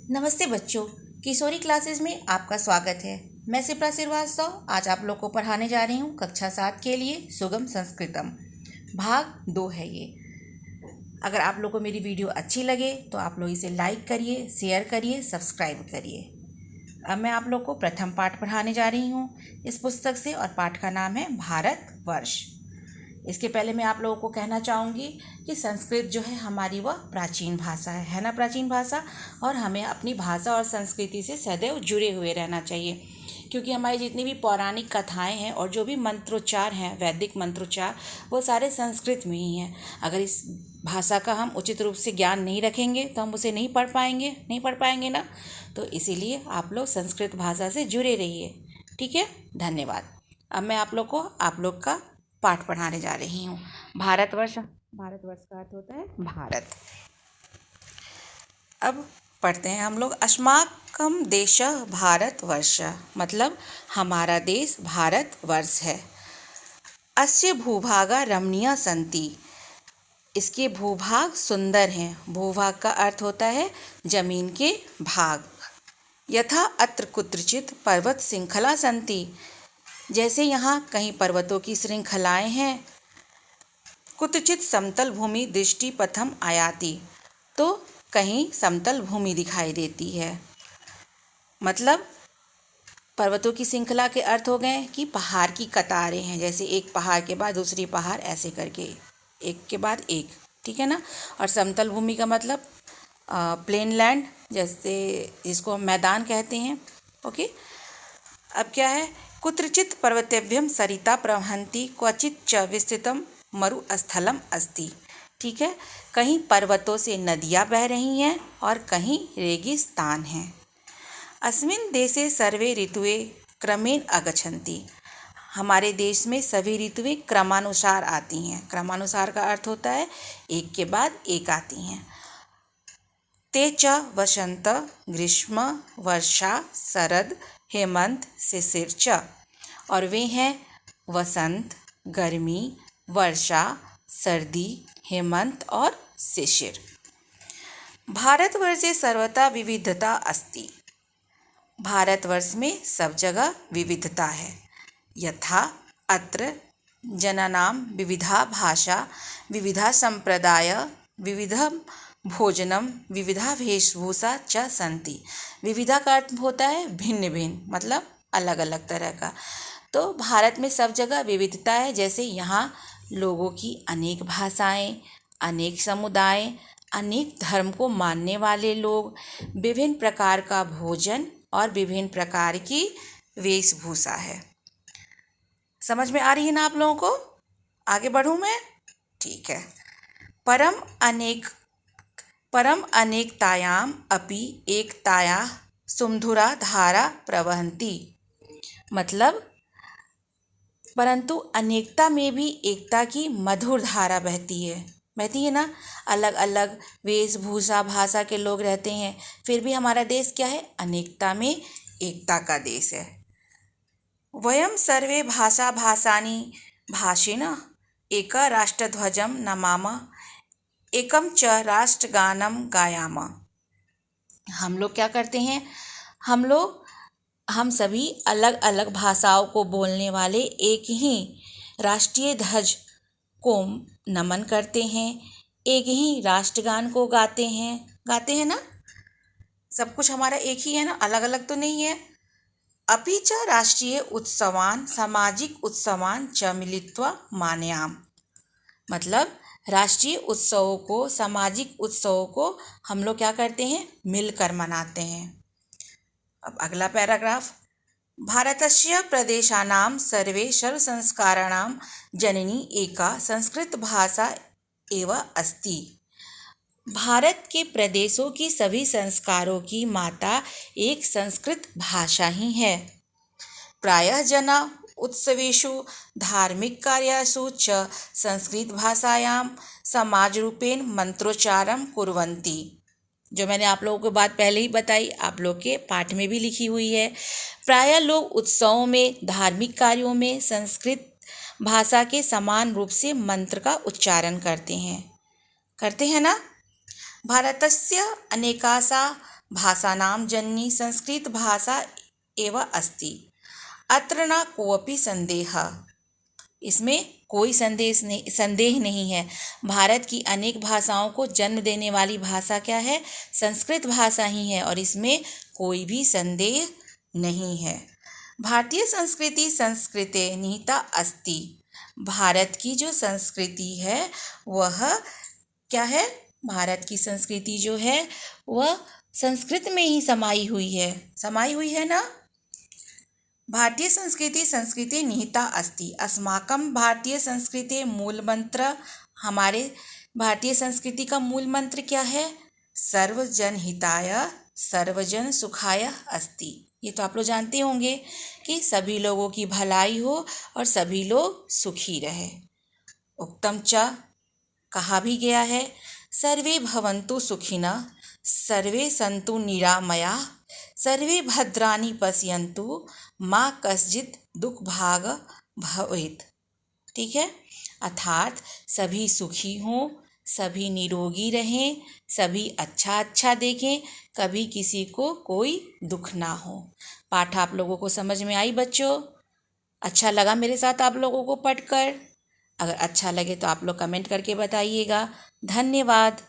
नमस्ते बच्चों, किशोरी क्लासेस में आपका स्वागत है। मैं शिप्रा श्रीवास्तव आज आप लोग को पढ़ाने जा रही हूँ कक्षा 7 के लिए सुगम संस्कृतम भाग 2 है ये। अगर आप लोग को मेरी वीडियो अच्छी लगे तो आप लोग इसे लाइक करिए, शेयर करिए, सब्सक्राइब करिए। अब मैं आप लोग को प्रथम पाठ पढ़ाने जा रही हूँ इस पुस्तक से और पाठ का नाम है भारतवर्ष। इसके पहले मैं आप लोगों को कहना चाहूँगी कि संस्कृत जो है हमारी वह प्राचीन भाषा है ना, प्राचीन भाषा। और हमें अपनी भाषा और संस्कृति से सदैव जुड़े हुए रहना चाहिए, क्योंकि हमारी जितनी भी पौराणिक कथाएं हैं और जो भी मंत्रोच्चार हैं, वैदिक मंत्रोच्चार, वो सारे संस्कृत में ही हैं। अगर इस भाषा का हम उचित रूप से ज्ञान नहीं रखेंगे तो हम उसे नहीं पढ़ पाएंगे ना। तो इसीलिए आप लोग संस्कृत भाषा से जुड़े रहिए, ठीक है। धन्यवाद। अब मैं आप लोग का पाठ पढ़ाने जा रही हूँ। भारतवर्ष का अर्थ होता है भारत। अब पढ़ते हैं हम लोग। अस्माकं देशः भारतवर्ष, मतलब हमारा देश भारतवर्ष है। अस्य भूभागा रमणीय सन्ति, इसके भूभाग सुंदर हैं। भूभाग का अर्थ होता है जमीन के भाग। यथा अत्र कुत्रचित पर्वत श्रृंखला सन्ति, जैसे यहाँ कहीं पर्वतों की श्रृंखलाएं हैं। कुत्रचित समतल भूमि दृष्टि पथम आयाति, तो कहीं समतल भूमि दिखाई देती है। मतलब पर्वतों की श्रृंखला के अर्थ हो गए कि पहाड़ की कतारें हैं, जैसे एक पहाड़ के बाद दूसरी पहाड़, ऐसे करके एक के बाद एक, ठीक है ना। और समतल भूमि का मतलब प्लेन लैंड, जैसे जिसको हम मैदान कहते हैं। ओके। अब क्या है, कुत्रचित पर्वतेभ्यम सरिता प्रवहन्ति क्वचित च विस्तृतम मरुस्थलम अस्ति, ठीक है। कहीं पर्वतों से नदियाँ बह रही हैं और कहीं रेगिस्तान हैं। अस्मिन् देशे सर्वे ऋतुए क्रमेण आगच्छन्ति, हमारे देश में सभी ऋतुएं क्रमानुसार आती हैं। क्रमानुसार का अर्थ होता है एक के बाद एक आती हैं। ते च वसंत ग्रीष्म वर्षा शरद हेमंत शिशिर च, और वे हैं वसंत, गर्मी, वर्षा, सर्दी, हेमंत और शिशिर। भारतवर्षे सर्वथा विविधता अस्ति, भारतवर्ष में सब जगह विविधता है। यथा अत्र जनानां विविधा भाषा, विविधा संप्रदाय, विविधं भोजनम, विविधा वेशभूषा च सन्ति। विविधा का अर्थ होता है भिन्न भिन्न, मतलब अलग अलग तरह का। तो भारत में सब जगह विविधता है, जैसे यहाँ लोगों की अनेक भाषाएं, अनेक समुदाय, अनेक धर्म को मानने वाले लोग, विभिन्न प्रकार का भोजन और विभिन्न प्रकार की वेशभूषा है। समझ में आ रही है ना आप लोगों को? आगे बढ़ूं मैं? ठीक है। परम अनेकतायाम अपि एकताया सुमधुरा धारा प्रवहन्ति, मतलब परंतु अनेकता में भी एकता की मधुर धारा बहती है ना। अलग अलग वेशभूषा भाषा के लोग रहते हैं, फिर भी हमारा देश क्या है, अनेकता में एकता का देश है। वयं सर्वे भाषा भाषानि भाषिणः एक राष्ट्रध्वजं नमामः एकम च राष्ट्रगानम गायामः। हम लोग क्या करते हैं, हम सभी अलग अलग भाषाओं को बोलने वाले एक ही राष्ट्रीय ध्वज को नमन करते हैं, एक ही राष्ट्रगान को गाते हैं ना। सब कुछ हमारा एक ही है ना, अलग अलग तो नहीं है। अपि च राष्ट्रीय उत्सवान सामाजिक उत्सवान च मिलित्वा मानयाम, मतलब राष्ट्रीय उत्सवों को, सामाजिक उत्सवों को हम लोग क्या करते हैं, मिलकर मनाते हैं। अब अगला पैराग्राफ। भारतस्य प्रदेशानां सर्वे सर्वसंस्काराणां जननी एका संस्कृत भाषा एव अस्ति, भारत के प्रदेशों की सभी संस्कारों की माता एक संस्कृत भाषा ही है। प्रायः जना उत्सवेषु धार्मिक कार्यासु च संस्कृत भाषायां समाजरूपेण मंत्रोच्चारं कुर्वन्ति, जो मैंने आप लोगों को बात पहले ही बताई, आप लोग के पाठ में भी लिखी हुई है। प्रायः लोग उत्सवों में, धार्मिक कार्यों में संस्कृत भाषा के समान रूप से मंत्र का उच्चारण करते हैं ना। भारतस्य अनेकासा भाषानां जननी संस्कृत भाषा एव अस्ति। अत्र न कोऽपि संदेहः। इसमें कोई संदेह नहीं है। भारत की अनेक भाषाओं को जन्म देने वाली भाषा क्या है? संस्कृत भाषा ही है और इसमें कोई भी संदेह नहीं है। भारतीय संस्कृति संस्कृते निहिता अस्ति। भारत की जो संस्कृति है वह क्या है? भारत की संस्कृति जो है वह संस्कृत में ही समाई हुई है ना। भारतीय संस्कृति संस्कृते निहिता अस्ति। अस्माकं भारतीय संस्कृते मूल मंत्र, हमारे भारतीय संस्कृति का मूल मंत्र क्या है? सर्वजन हिताय सर्वजन सुखाय अस्ति। ये तो आप लोग जानते होंगे कि सभी लोगों की भलाई हो और सभी लोग सुखी रहे। उक्तम च, कहा भी गया है, सर्वे भवन्तु सुखिनः सर्वे सन्तु निरामयाः सर्वे भद्राणि पश्यन्तु माँ कश्चित् दुख भाग भवेत्। ठीक है, अर्थात सभी सुखी हों, सभी निरोगी रहें, सभी अच्छा देखें, कभी किसी को कोई दुख ना हो। पाठ आप लोगों को समझ में आई बच्चों? अच्छा लगा मेरे साथ आप लोगों को पढ़कर? अगर अच्छा लगे तो आप लोग कमेंट करके बताइएगा। धन्यवाद।